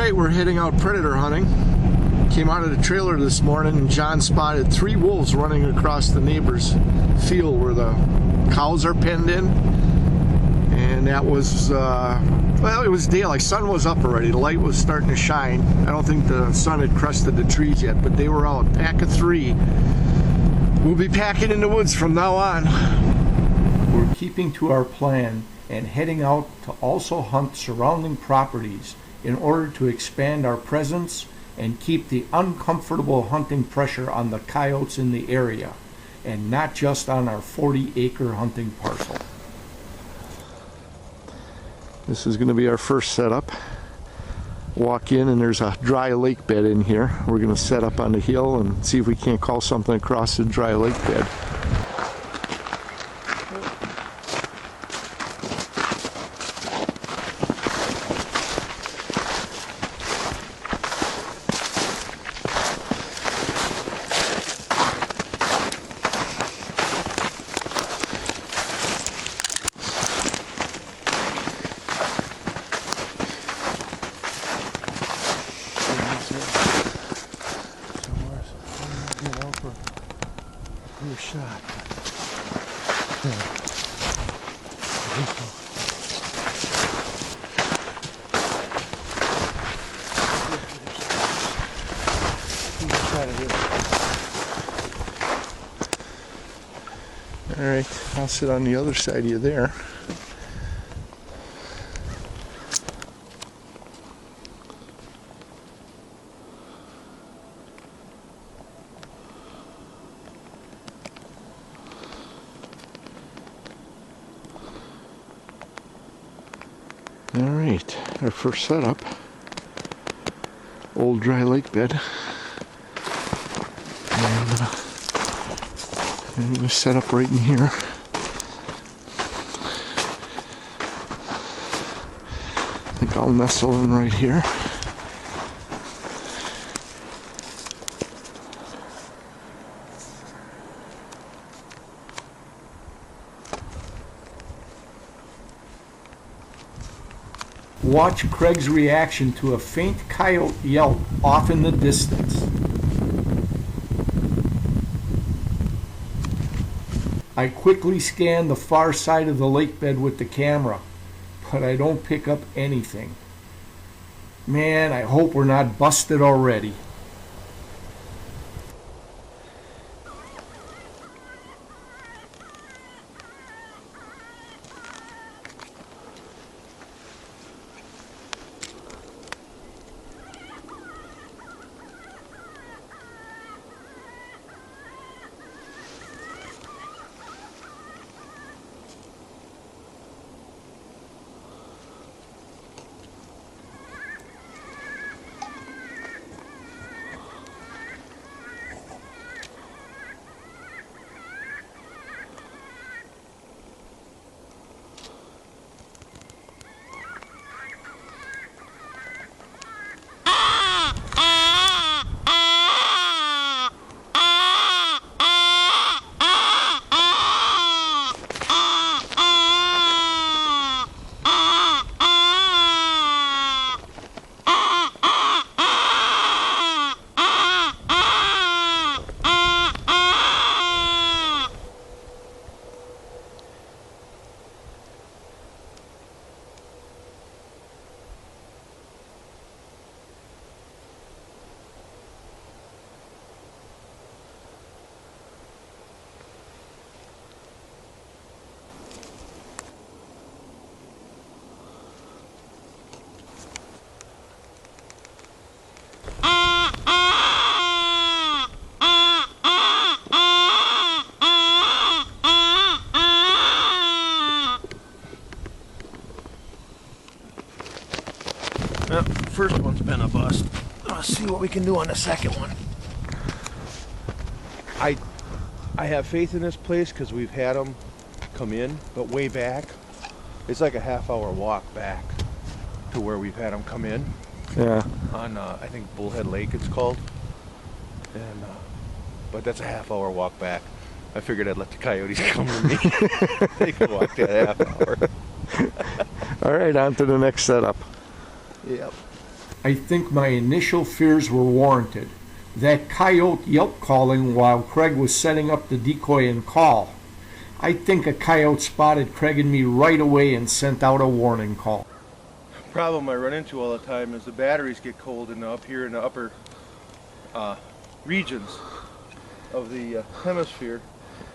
Alright, we're heading out predator hunting. Came out of the trailer this morning and John spotted 3 wolves running across the neighbor's field where the cows are penned in. And that was, well, it was daylight. Sun was up already. The light was starting to shine. I don't think the sun had crested the trees yet, but they were out. Pack of 3. We'll be packing in the woods from now on. We're keeping to our plan and heading out to also hunt surrounding properties in order to expand our presence and keep the uncomfortable hunting pressure on the coyotes in the area, and not just on our 40-acre hunting parcel. This is going to be our first setup. Walk in and there's a dry lake bed in here. We're going to set up on the hill and see if we can't call something across the dry lake bed. Shot. All right, I'll sit on the other side of you there. Alright, our first setup. Old dry lake bed. And I'm going to set up right in here. I think I'll nestle in right here. Watch Craig's reaction to a faint coyote yelp off in the distance. I quickly scan the far side of the lake bed with the camera, but I don't pick up anything. Man, I hope we're not busted already. Well, the first one's been a bust. Let's see what we can do on the second one. I have faith in this place because we've had them come in, but way back, it's like a half-hour walk back to where we've had them come in. Yeah. On I think Bullhead Lake it's called, and but that's a half-hour walk back. I figured I'd let the coyotes come to me. They could walk that half hour. All right, on to the next setup. Yep. I think my initial fears were warranted. That coyote yelp calling while Craig was setting up the decoy and call. I think a coyote spotted Craig and me right away and sent out a warning call. Problem I run into all the time is the batteries get cold up here in the upper regions of the hemisphere.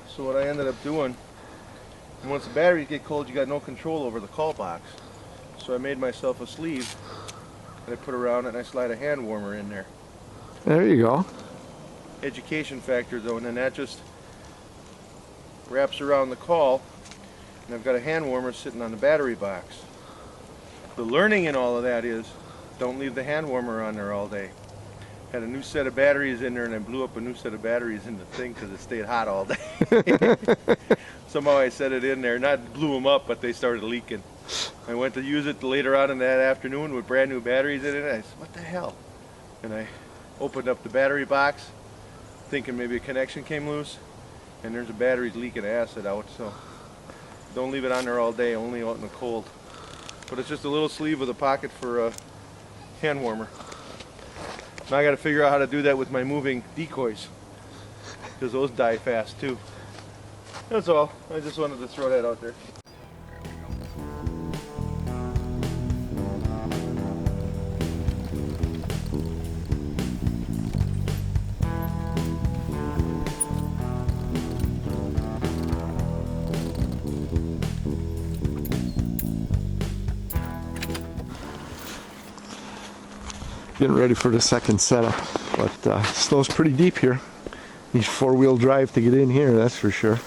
So what I ended up doing, once the batteries get cold, you got no control over the call box. So I made myself a sleeve and I put around it and I slide a hand warmer in there. There you go. Education factor though, and then that just wraps around the call, and I've got a hand warmer sitting on the battery box. The learning in all of that is don't leave the hand warmer on there all day. Had a new set of batteries in there and I blew up a new set of batteries in the thing because it stayed hot all day. Somehow I set it in there, not blew them up, but they started leaking. I went to use it later on in that afternoon with brand new batteries in it. I said, what the hell? And I opened up the battery box thinking maybe a connection came loose, and there's a battery's leaking acid out. So don't leave it on there all day, only out in the cold. But it's just a little sleeve with a pocket for a hand warmer. Now I got to figure out how to do that with my moving decoys, because those die fast too. That's all. I just wanted to throw that out there. Getting ready for the second setup, but snow's pretty deep here. Needs four-wheel drive to get in here, that's for sure.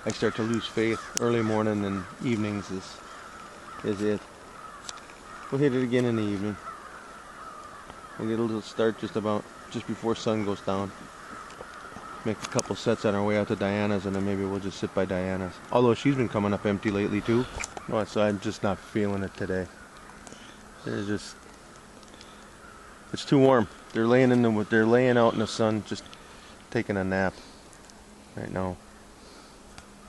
I start to lose faith. Early morning and evenings is it. We'll hit it again in the evening. We'll get a little start just before sun goes down. Make a couple sets on our way out to Diana's, and then maybe we'll just sit by Diana's. Although she's been coming up empty lately too. No, so I'm just not feeling it today. It's too warm. They're laying out in the sun, just taking a nap right now.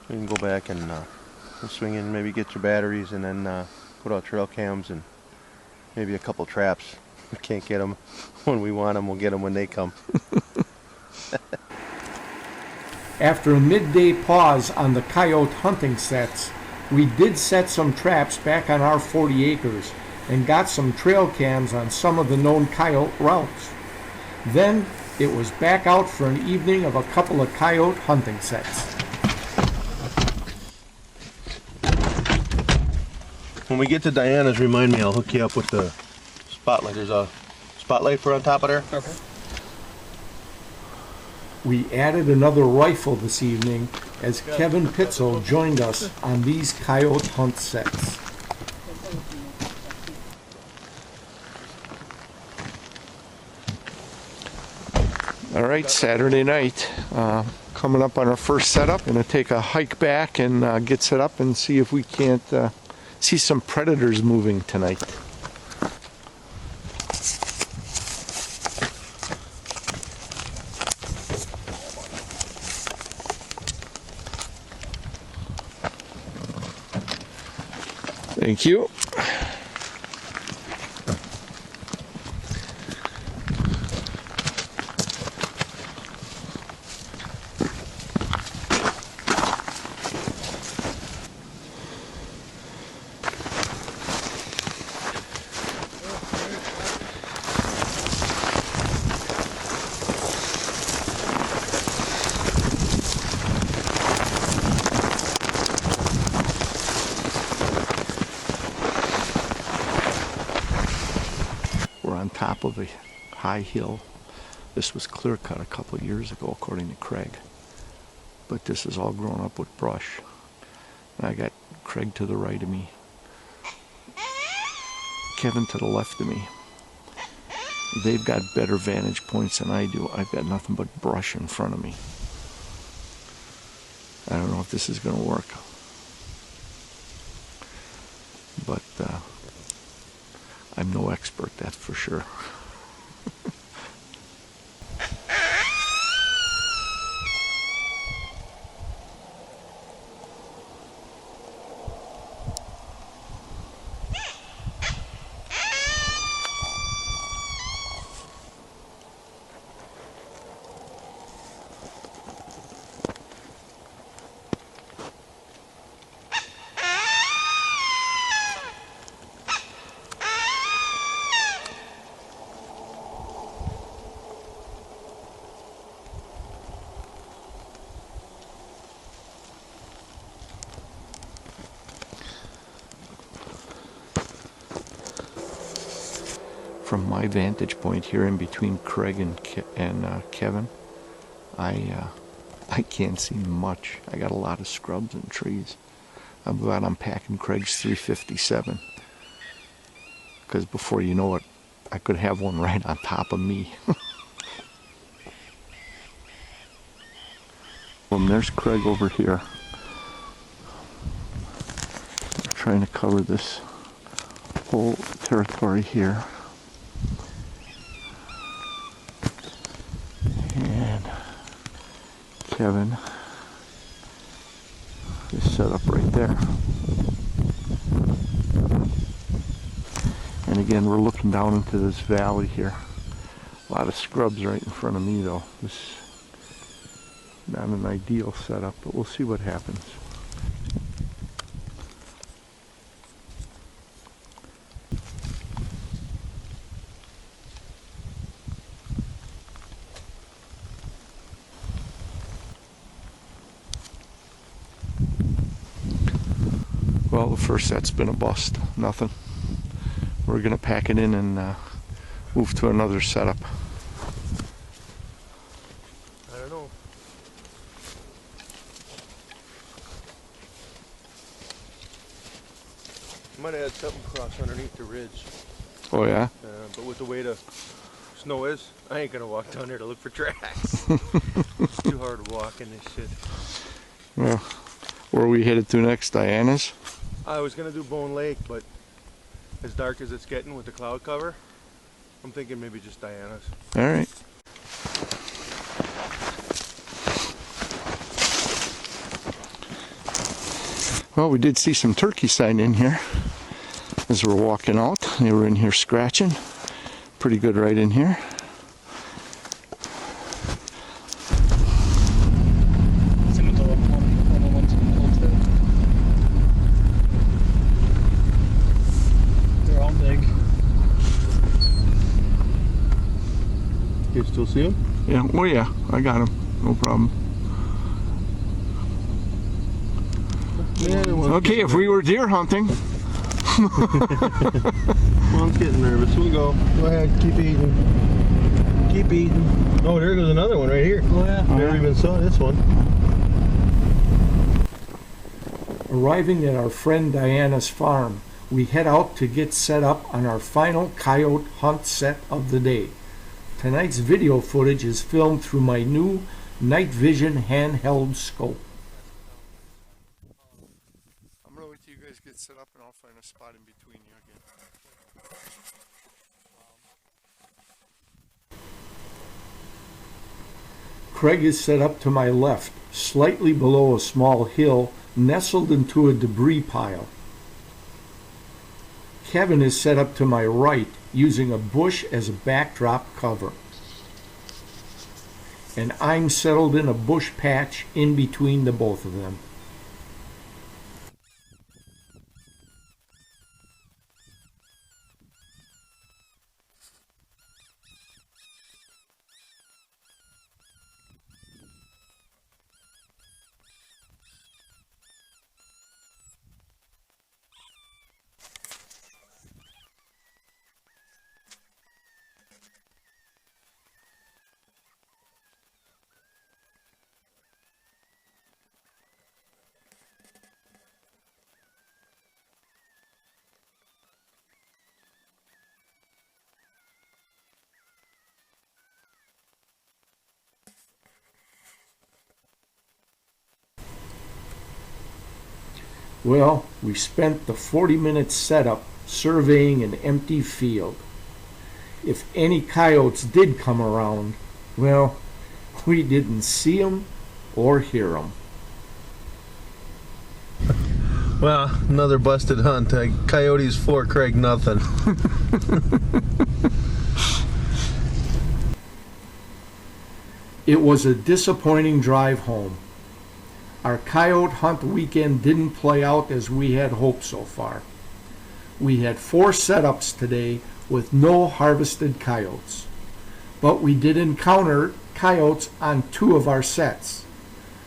We can go back and we'll swing in, maybe get your batteries, and then put out trail cams and maybe a couple traps. We can't get them when we want them. We'll get them when they come. After a midday pause on the coyote hunting sets, we did set some traps back on our 40 acres and got some trail cams on some of the known coyote routes. Then it was back out for an evening of a couple of coyote hunting sets. When we get to Diana's, remind me, I'll hook you up with the spotlight. There's a spotlight for on top of there. Okay. We added another rifle this evening as Kevin Pitzel joined us on these coyote hunt sets. All right, Saturday night, coming up on our first setup. Gonna take a hike back and get set up and see if we can't see some predators moving tonight. Thank you. On top of a high hill. This was clear cut a couple of years ago, according to Craig. But this is all grown up with brush. And I got Craig to the right of me, Kevin to the left of me. They've got better vantage points than I do. I've got nothing but brush in front of me. I don't know if this is going to work. But I'm no expert, that's for sure. From my vantage point here in between Craig and Kevin, I can't see much. I got a lot of scrubs and trees. I'm glad I'm packing Craig's 357, because before you know it, I could have one right on top of me. Well, there's Craig over here. I'm trying to cover this whole territory here. Kevin is set up right there. And again, we're looking down into this valley here. A lot of scrubs right in front of me though. This is not an ideal setup, but we'll see what happens. Well, the first set's been a bust. Nothing. We're going to pack it in and move to another setup. I don't know. Might have had something cross underneath the ridge. Oh yeah? But with the way the snow is, I ain't going to walk down there to look for tracks. It's too hard to walk in this shit. Well, where are we headed to next? Diana's? I was going to do Bone Lake, but as dark as it's getting with the cloud cover, I'm thinking maybe just Diana's. All right. Well, we did see some turkey sign in here as we're walking out. They were in here scratching. Pretty good right in here. They're all big. You still see them? Yeah, well, yeah, I got him. No problem. Yeah, Okay, if we were deer hunting. Mom's getting nervous. We'll go. Go ahead. Keep eating. Keep eating. Oh, there goes another one right here. Oh yeah. Never even saw this one. Arriving at our friend Diana's farm, we head out to get set up on our final coyote hunt set of the day. Tonight's video footage is filmed through my new night vision handheld scope. I'm gonna wait till you guys get set up and I'll find a spot in between you again. Craig is set up to my left, slightly below a small hill nestled into a debris pile. Kevin is set up to my right, using a bush as a backdrop cover. And I'm settled in a bush patch in between the both of them. Well, we spent the 40-minute setup surveying an empty field. If any coyotes did come around, well, we didn't see 'em or hear 'em. Well, another busted hunt. Coyotes 4, Craig nothing. It was a disappointing drive home. Our coyote hunt weekend didn't play out as we had hoped so far. We had 4 setups today with no harvested coyotes. But we did encounter coyotes on 2 of our sets.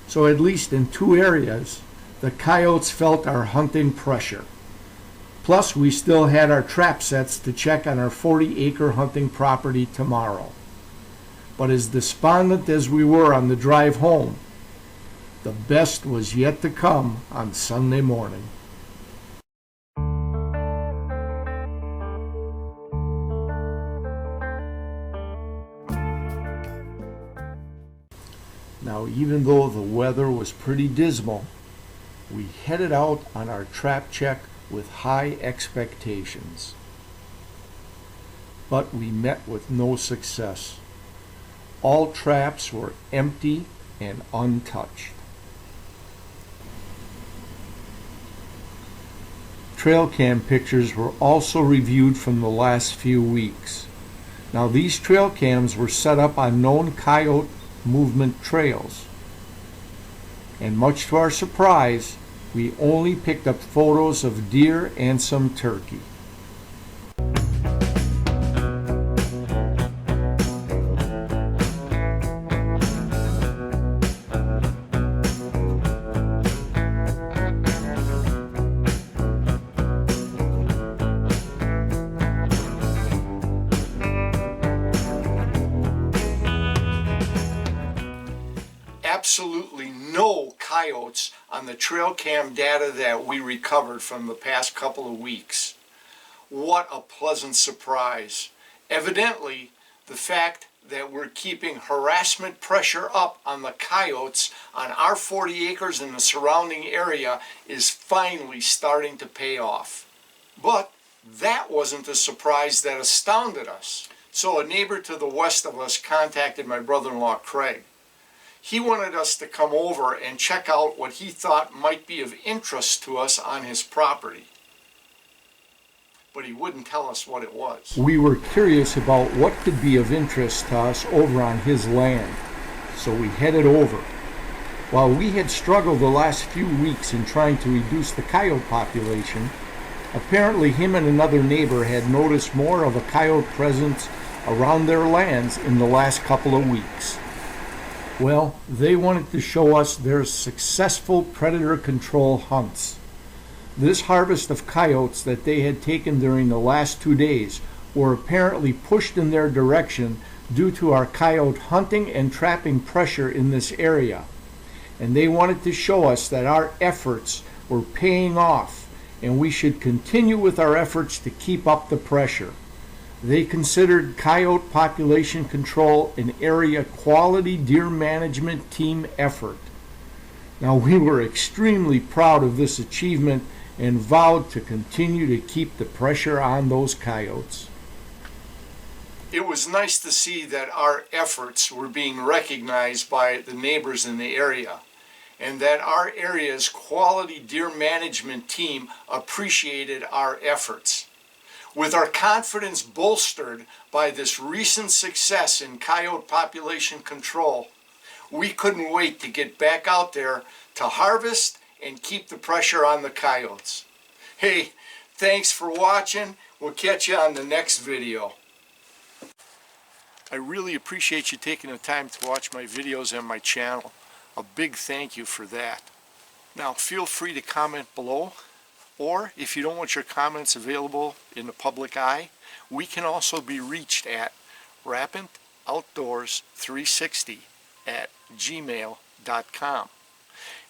So at least in 2 areas, the coyotes felt our hunting pressure. Plus, we still had our trap sets to check on our 40-acre hunting property tomorrow. But as despondent as we were on the drive home, the best was yet to come on Sunday morning. Now, even though the weather was pretty dismal, we headed out on our trap check with high expectations. But we met with no success. All traps were empty and untouched. Trail cam pictures were also reviewed from the last few weeks. Now, these trail cams were set up on known coyote movement trails. And much to our surprise, we only picked up photos of deer and some turkey. Absolutely no coyotes on the trail cam data that we recovered from the past couple of weeks. What a pleasant surprise. Evidently, the fact that we're keeping harassment pressure up on the coyotes on our 40 acres in the surrounding area is finally starting to pay off. But that wasn't the surprise that astounded us. So a neighbor to the west of us contacted my brother-in-law Craig. He wanted us to come over and check out what he thought might be of interest to us on his property. But he wouldn't tell us what it was. We were curious about what could be of interest to us over on his land, so we headed over. While we had struggled the last few weeks in trying to reduce the coyote population, apparently him and another neighbor had noticed more of a coyote presence around their lands in the last couple of weeks. Well, they wanted to show us their successful predator control hunts. This harvest of coyotes that they had taken during the last 2 days were apparently pushed in their direction due to our coyote hunting and trapping pressure in this area. And they wanted to show us that our efforts were paying off and we should continue with our efforts to keep up the pressure. They considered coyote population control an area quality deer management team effort. Now, we were extremely proud of this achievement and vowed to continue to keep the pressure on those coyotes. It was nice to see that our efforts were being recognized by the neighbors in the area, and that our area's quality deer management team appreciated our efforts. With our confidence bolstered by this recent success in coyote population control, we couldn't wait to get back out there to harvest and keep the pressure on the coyotes. Hey, thanks for watching. We'll catch you on the next video. I really appreciate you taking the time to watch my videos and my channel. A big thank you for that. Now, feel free to comment below. Or, if you don't want your comments available in the public eye, we can also be reached at rapintoutdoors360@gmail.com.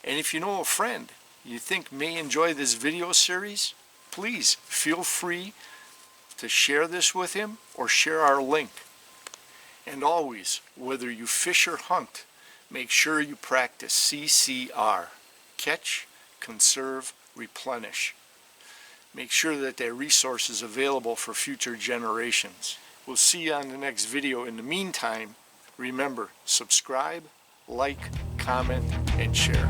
And if you know a friend you think may enjoy this video series, please feel free to share this with him or share our link. And always, whether you fish or hunt, make sure you practice CCR. Catch, conserve, replenish. Make sure that that resource is available for future generations. We'll see you on the next video. In the meantime, remember, subscribe, like, comment, and share.